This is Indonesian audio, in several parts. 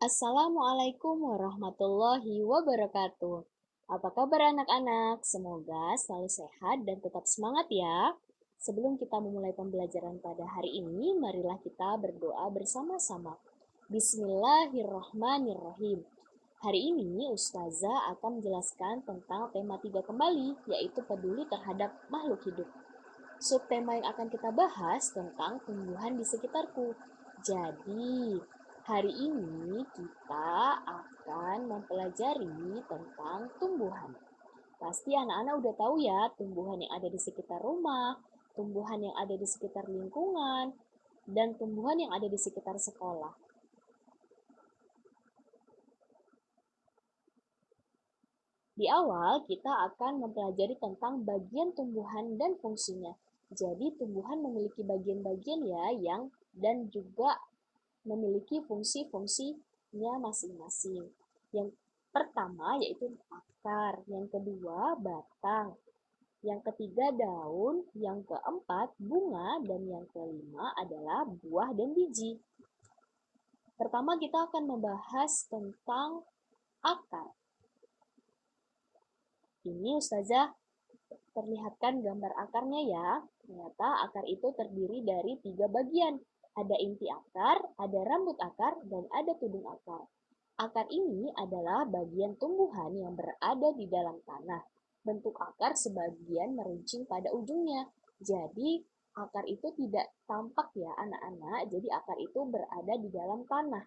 Assalamualaikum warahmatullahi wabarakatuh. Apa kabar anak-anak? Semoga selalu sehat dan tetap semangat ya. Sebelum kita memulai pembelajaran pada hari ini, marilah kita berdoa bersama-sama. Bismillahirrahmanirrahim. Hari ini Ustazah akan menjelaskan tentang tema 3 kembali, yaitu peduli terhadap makhluk hidup. Subtema yang akan kita bahas tentang tumbuhan di sekitarku. Jadi, hari ini kita akan mempelajari tentang tumbuhan. Pasti anak-anak udah tahu ya, tumbuhan yang ada di sekitar rumah, tumbuhan yang ada di sekitar lingkungan, dan tumbuhan yang ada di sekitar sekolah. Di awal, kita akan mempelajari tentang bagian tumbuhan dan fungsinya. Jadi, tumbuhan memiliki bagian-bagian ya yang dan juga memiliki fungsi-fungsinya masing-masing. Yang pertama yaitu akar, yang kedua batang, yang ketiga daun, yang keempat bunga, dan yang kelima adalah buah dan biji. Pertama kita akan membahas tentang akar. Ini Ustazah perlihatkan gambar akarnya ya. Ternyata akar itu terdiri dari 3 bagian. Ada inti akar, ada rambut akar, dan ada tudung akar. Akar ini adalah bagian tumbuhan yang berada di dalam tanah. Bentuk akar sebagian meruncing pada ujungnya. Jadi, akar itu tidak tampak ya anak-anak. Jadi, akar itu berada di dalam tanah.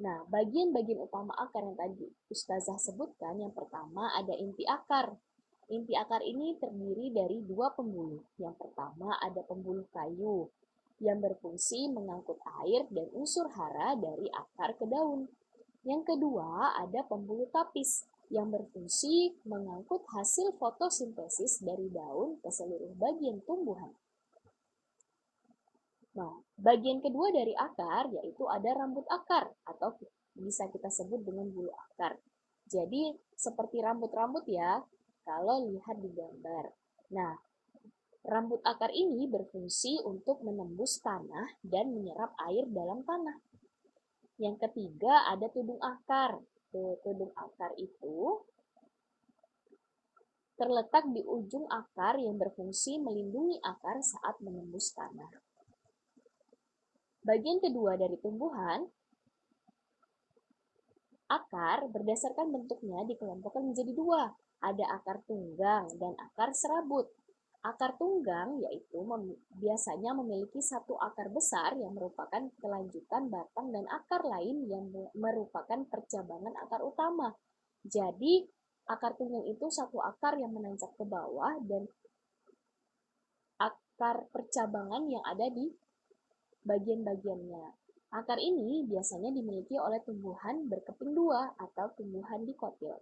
Nah, bagian-bagian utama akar yang tadi Ustazah sebutkan, yang pertama ada inti akar. Inti akar ini terdiri dari 2 pembuluh. Yang pertama ada pembuluh kayu yang berfungsi mengangkut air dan unsur hara dari akar ke daun. Yang kedua ada pembuluh tapis yang berfungsi mengangkut hasil fotosintesis dari daun ke seluruh bagian tumbuhan. Nah, bagian kedua dari akar yaitu ada rambut akar atau bisa kita sebut dengan bulu akar. Jadi seperti rambut-rambut ya, kalau lihat di gambar. Nah, rambut akar ini berfungsi untuk menembus tanah dan menyerap air dalam tanah. Yang ketiga ada tudung akar. Tudung akar itu terletak di ujung akar yang berfungsi melindungi akar saat menembus tanah. Bagian kedua dari tumbuhan, akar berdasarkan bentuknya dikelompokkan menjadi 2. Ada akar tunggang dan akar serabut. Akar tunggang yaitu biasanya memiliki satu akar besar yang merupakan kelanjutan batang dan akar lain yang merupakan percabangan akar utama. Jadi, akar tunggang itu satu akar yang menancap ke bawah dan akar percabangan yang ada di bagian-bagiannya. Akar ini biasanya dimiliki oleh tumbuhan berkeping 2 atau tumbuhan dikotil.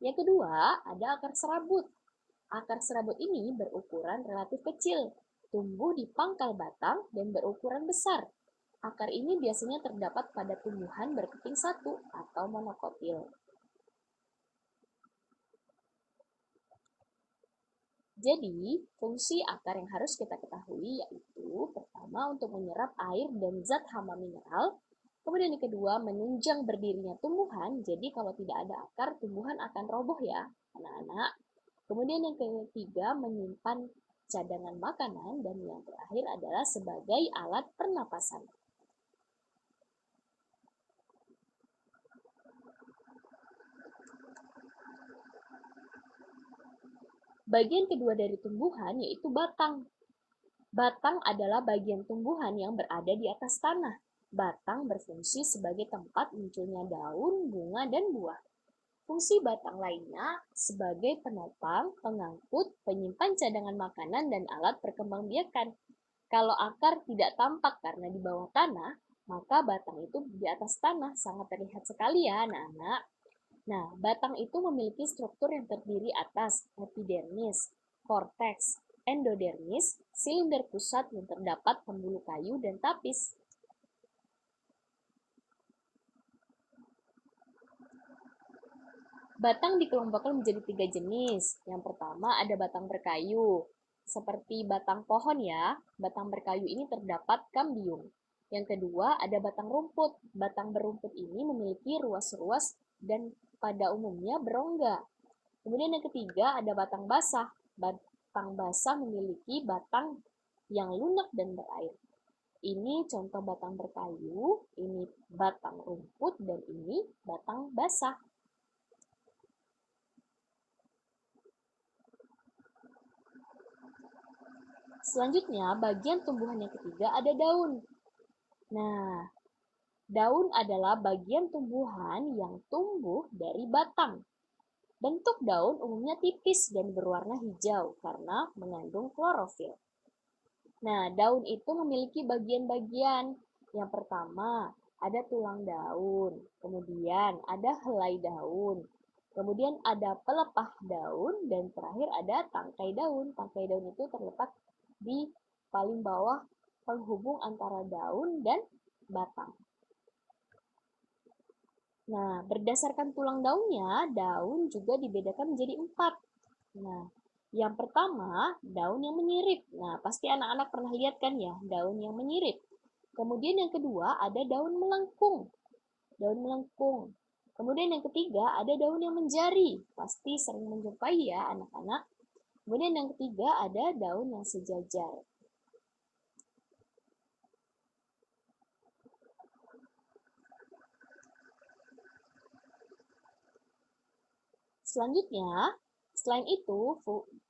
Yang kedua, ada akar serabut. Akar serabut ini berukuran relatif kecil, tumbuh di pangkal batang dan berukuran besar. Akar ini biasanya terdapat pada tumbuhan berkeping 1 atau monokotil. Jadi, fungsi akar yang harus kita ketahui yaitu pertama untuk menyerap air dan zat hama mineral, kemudian yang kedua menunjang berdirinya tumbuhan, jadi kalau tidak ada akar tumbuhan akan roboh ya anak-anak. Kemudian yang ketiga menyimpan cadangan makanan, dan yang terakhir adalah sebagai alat pernapasan. Bagian kedua dari tumbuhan yaitu batang. Batang adalah bagian tumbuhan yang berada di atas tanah. Batang berfungsi sebagai tempat munculnya daun, bunga, dan buah. Fungsi batang lainnya sebagai penopang, pengangkut, penyimpan cadangan makanan, dan alat perkembangbiakan. Kalau akar tidak tampak karena di bawah tanah, maka batang itu di atas tanah sangat terlihat sekali ya anak-anak. Nah, batang itu memiliki struktur yang terdiri atas epidermis, korteks, endodermis, silinder pusat yang terdapat pembuluh kayu, dan tapis. Batang dikelompokkan menjadi 3 jenis. Yang pertama ada batang berkayu, seperti batang pohon ya. Batang berkayu ini terdapat kambium. Yang kedua, ada batang rumput. Batang berumput ini memiliki ruas-ruas dan pada umumnya berongga. Kemudian yang ketiga, ada batang basah. Batang basah memiliki batang yang lunak dan berair. Ini contoh batang berkayu, ini batang rumput, dan ini batang basah. Selanjutnya, bagian tumbuhan yang ketiga ada daun. Nah, daun adalah bagian tumbuhan yang tumbuh dari batang. Bentuk daun umumnya tipis dan berwarna hijau karena mengandung klorofil. Nah, daun itu memiliki bagian-bagian. Yang pertama, ada tulang daun, kemudian ada helai daun, kemudian ada pelepah daun, dan terakhir ada tangkai daun. Tangkai daun itu terletak di paling bawah penghubung antara daun dan batang. Nah, berdasarkan tulang daunnya, daun juga dibedakan menjadi 4. Nah, yang pertama, daun yang menyirip. Nah, pasti anak-anak pernah lihat kan ya, daun yang menyirip. Kemudian yang kedua, ada daun melengkung. Daun melengkung. Kemudian yang ketiga, ada daun yang menjari. Pasti sering menjumpai ya anak-anak. Kemudian yang ketiga, ada daun yang sejajar. Selanjutnya, selain itu,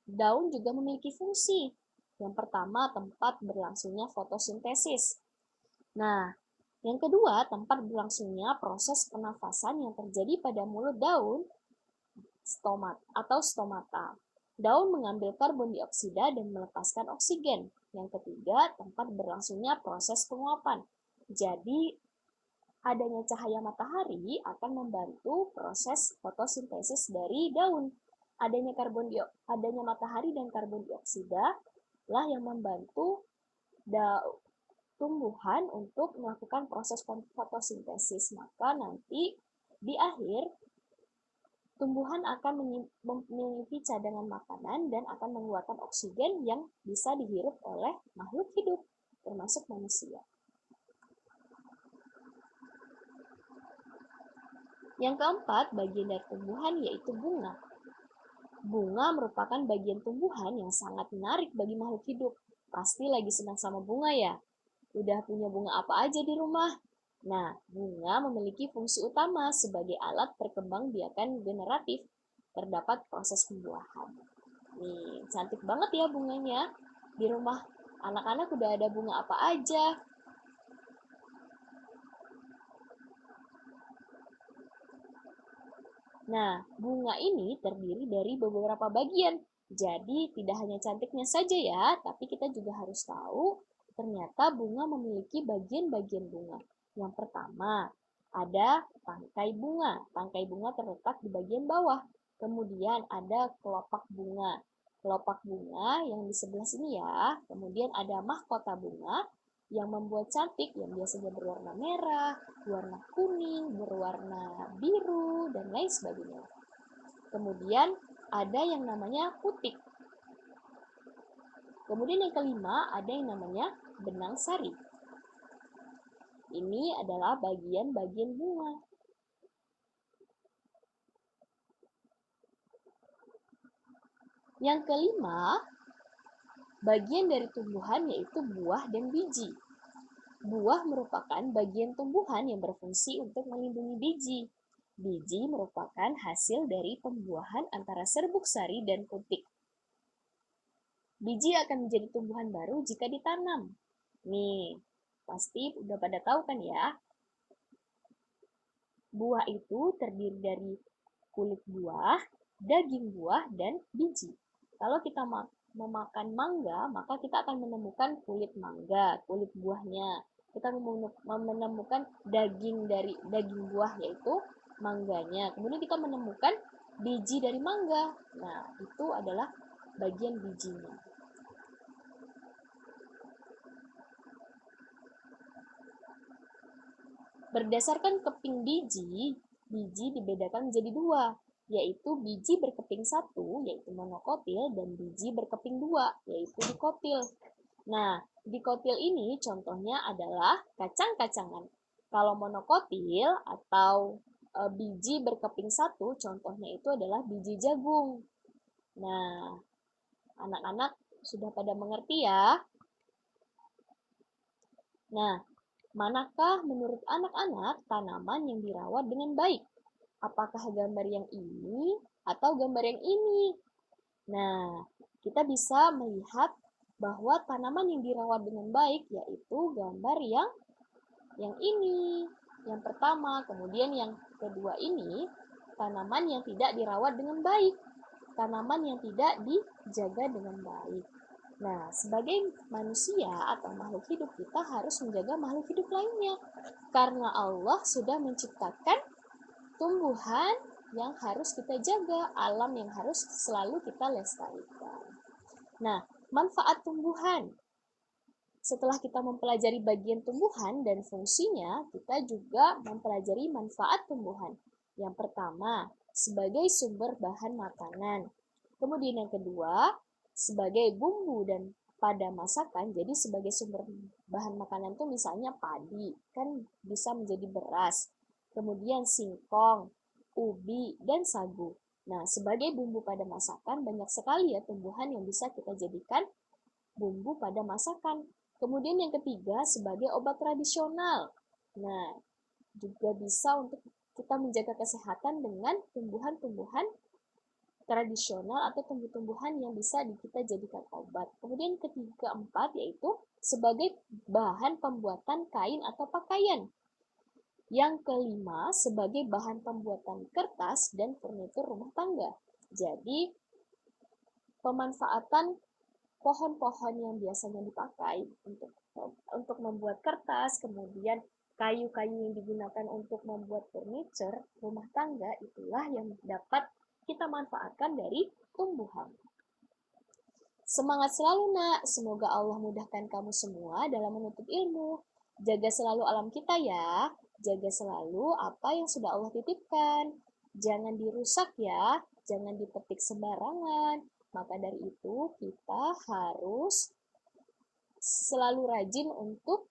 daun juga memiliki fungsi. Yang pertama, tempat berlangsungnya fotosintesis. Nah, yang kedua, tempat berlangsungnya proses pernafasan yang terjadi pada mulut daun, stomata. Daun mengambil karbon dioksida dan melepaskan oksigen. Yang ketiga, tempat berlangsungnya proses penguapan. Jadi, adanya cahaya matahari akan membantu proses fotosintesis dari daun. Adanya matahari dan karbon dioksida lah yang membantu tumbuhan untuk melakukan proses fotosintesis. Maka nanti di akhir tumbuhan akan memiliki cadangan makanan dan akan mengeluarkan oksigen yang bisa dihirup oleh makhluk hidup, termasuk manusia. Yang keempat, bagian dari tumbuhan yaitu bunga. Bunga merupakan bagian tumbuhan yang sangat menarik bagi makhluk hidup. Pasti lagi senang sama bunga ya? Udah punya bunga apa aja di rumah? Nah, bunga memiliki fungsi utama sebagai alat perkembangbiakan generatif. Terdapat proses pembuahan. Nih, cantik banget ya bunganya. Di rumah anak-anak udah ada bunga apa aja? Nah, bunga ini terdiri dari beberapa bagian. Jadi, tidak hanya cantiknya saja ya, tapi kita juga harus tahu ternyata bunga memiliki bagian-bagian bunga. Yang pertama, ada tangkai bunga. Tangkai bunga terletak di bagian bawah. Kemudian ada kelopak bunga. Kelopak bunga yang di sebelah sini ya. Kemudian ada mahkota bunga yang membuat cantik, yang biasanya berwarna merah, warna kuning, berwarna biru, dan lain sebagainya. Kemudian ada yang namanya putik. Kemudian yang kelima ada yang namanya benang sari. Ini adalah bagian-bagian bunga. Yang kelima, bagian dari tumbuhan yaitu buah dan biji. Buah merupakan bagian tumbuhan yang berfungsi untuk melindungi biji. Biji merupakan hasil dari pembuahan antara serbuk sari dan putik. Biji akan menjadi tumbuhan baru jika ditanam. Nih, pasti udah pada tahu kan ya? Buah itu terdiri dari kulit buah, daging buah, dan biji. Kalau kita memakan mangga, maka kita akan menemukan kulit mangga, kulit buahnya. Kita menemukan daging dari daging buah yaitu mangganya. Kemudian kita menemukan biji dari mangga. Nah, itu adalah bagian bijinya. Berdasarkan keping biji, biji dibedakan menjadi dua, yaitu biji berkeping satu, yaitu monokotil, dan biji berkeping dua, yaitu dikotil. Nah, Dikotil ini contohnya adalah kacang-kacangan. Kalau monokotil atau biji berkeping satu, contohnya itu adalah biji jagung. Nah, anak-anak sudah pada mengerti ya? Nah, manakah menurut anak-anak tanaman yang dirawat dengan baik? Apakah gambar yang ini atau gambar yang ini? Nah, kita bisa melihat bahwa tanaman yang dirawat dengan baik yaitu gambar yang ini, yang pertama. Kemudian yang kedua ini, tanaman yang tidak dirawat dengan baik, tanaman yang tidak dijaga dengan baik. Nah, sebagai manusia atau makhluk hidup, kita harus menjaga makhluk hidup lainnya. Karena Allah sudah menciptakan tumbuhan yang harus kita jaga, alam yang harus selalu kita lestarikan. Nah, manfaat tumbuhan. Setelah kita mempelajari bagian tumbuhan dan fungsinya, kita juga mempelajari manfaat tumbuhan. Yang pertama, sebagai sumber bahan makanan. Kemudian yang kedua, sebagai bumbu dan pada masakan. Jadi sebagai sumber bahan makanan itu misalnya padi, kan bisa menjadi beras. Kemudian singkong, ubi, dan sagu. Nah, sebagai bumbu pada masakan, banyak sekali ya tumbuhan yang bisa kita jadikan bumbu pada masakan. Kemudian yang ketiga, sebagai obat tradisional. Nah, juga bisa untuk kita menjaga kesehatan dengan tumbuhan-tumbuhan tradisional atau tumbuh-tumbuhan yang bisa kita jadikan obat. Kemudian ketiga, empat, yaitu sebagai bahan pembuatan kain atau pakaian. Yang kelima, sebagai bahan pembuatan kertas dan furnitur rumah tangga. Jadi, pemanfaatan pohon-pohon yang biasanya dipakai untuk membuat kertas, kemudian kayu-kayu yang digunakan untuk membuat furniture rumah tangga, itulah yang dapat kita manfaatkan dari tumbuhan. Semangat selalu nak, semoga Allah mudahkan kamu semua dalam menuntut ilmu. Jaga selalu alam kita ya, jaga selalu apa yang sudah Allah titipkan. Jangan dirusak ya, jangan dipetik sembarangan. Maka dari itu kita harus selalu rajin untuk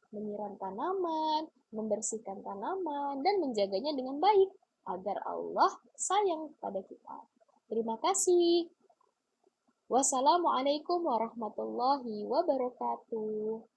menyiram tanaman, membersihkan tanaman, dan menjaganya dengan baik agar Allah sayang pada kita. Terima kasih. Wassalamualaikum warahmatullahi wabarakatuh.